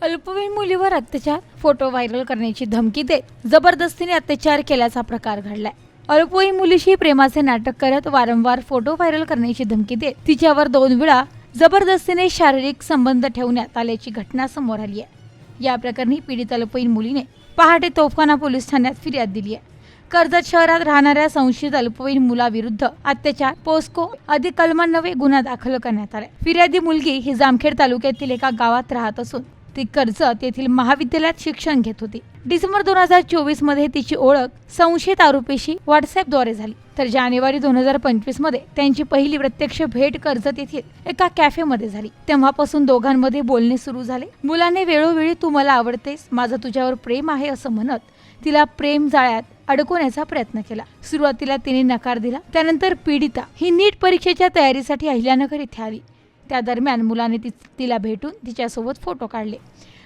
अल्पवयीन मुलीवर अत्याचार, फोटो व्हायरल करण्याची धमकी देत जबरदस्तीने अत्याचार केल्याचा प्रकार घडलाय। अल्पवयीन मुलीशी प्रेमाचे नाटक करत वारंवार फोटो व्हायरल करण्याची धमकी देत तिच्यावर 2 वेळा जबरदस्तीने शारीरिक संबंध ठेवण्यात आल्याची घटना समोर आली आहे। या प्रकरणी पीडित अल्पवयीन मुलीने पहाटे तोफखाना पोलीस ठाण्यात फिर्याद दिली आहे। कर्जत शहरात राहणाऱ्या संशयित अल्पवयीन मुलाविरुद्ध अत्याचार पोस्को अधिक कलमांन्वये गुन्हा दाखल करण्यात आला। फिर्यादी मुलगी ही जामखेड तालुक्यातील एका गावात राहत असून ती कर्जत येथील महाविद्यालयात शिक्षण घेत होती। डिसेंबर 2024 मध्ये तिची ओळख संशयित आरोपीशी व्हॉट्सअॅपद्वारे झाली, तर जानेवारी 2025 मध्ये त्यांची पहिली प्रत्यक्ष भेट कर्जत येथील एका कॅफेमध्ये झाली। तेव्हापासून दोघांमध्ये बोलणे सुरू झाले। मुलाने वेळोवेळी "तू मला आवडतेस, माझं तुझ्यावर प्रेम आहे" असं म्हणत तिला प्रेम जाळ्यात अडकवण्याचा प्रयत्न केला। सुरुवातीला तिने नकार दिला। त्यानंतर पीडिता ही नीट परीक्षेच्या तयारीसाठी अहिल्यानगर इथे आली। त्या दरम्यान मुलाने तिला भेटून तिच्यासोबत फोटो काढले।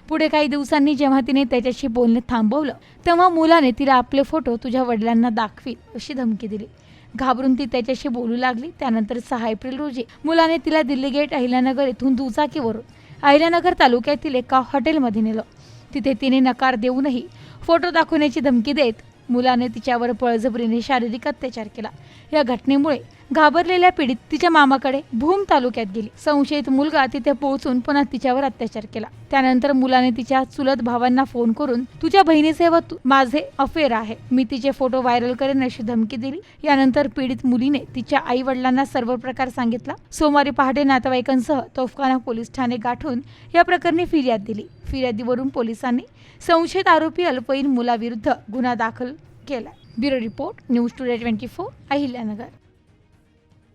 पुढे काही दिवसांनी जेव्हा तिने त्याच्याशी बोलणे थांबवलं, तेव्हा मुलाने तिला "आपले फोटो तुझ्या वडिलांना दाखवी" अशी धमकी दिली। घाबरून ती त्याच्याशी बोलू लागली। त्यानंतर 6 एप्रिल रोजी मुलाने तिला दिल्ली गेट अहिल्यानगर येथून दुचाकीवरून अहिल्यानगर तालुक्यातील एका हॉटेलमध्ये नेलं। तिथे तिने नकार देऊनही फोटो दाखवण्याची धमकी देत मुलाने तिच्यावर बळजबरीने शारीरिक अत्याचार केला। या घटनेमुळे घाबरलेल्या पीडित तिच्या मामाकडे भूम तालुक्यात गेली। संशयित मुलगा तिथे पोहोचून पुन्हा तिच्यावर अत्याचार केला। त्यानंतर मुलाने तिच्या चुलत भावांना फोन करून "तुझ्या बहिणीचे व माझे अफेअर आहे, मी तिचे फोटो व्हायरल करेन" अशी धमकी दिली। यानंतर पीडित मुलीने तिच्या आई वडिलांना सर्व प्रकार सांगितला। सोमवारी पहाटे नातेवाईकांसह तोफखाना पोलीस ठाणे गाठून या प्रकरणी फिर्याद दिली। फिर्यादीवरून पोलिसांनी संशयित आरोपी अल्पवयीन मुलाविरुद्ध गुन्हा दाखल केला। Bureau report, news today 24, Ahilyanagar.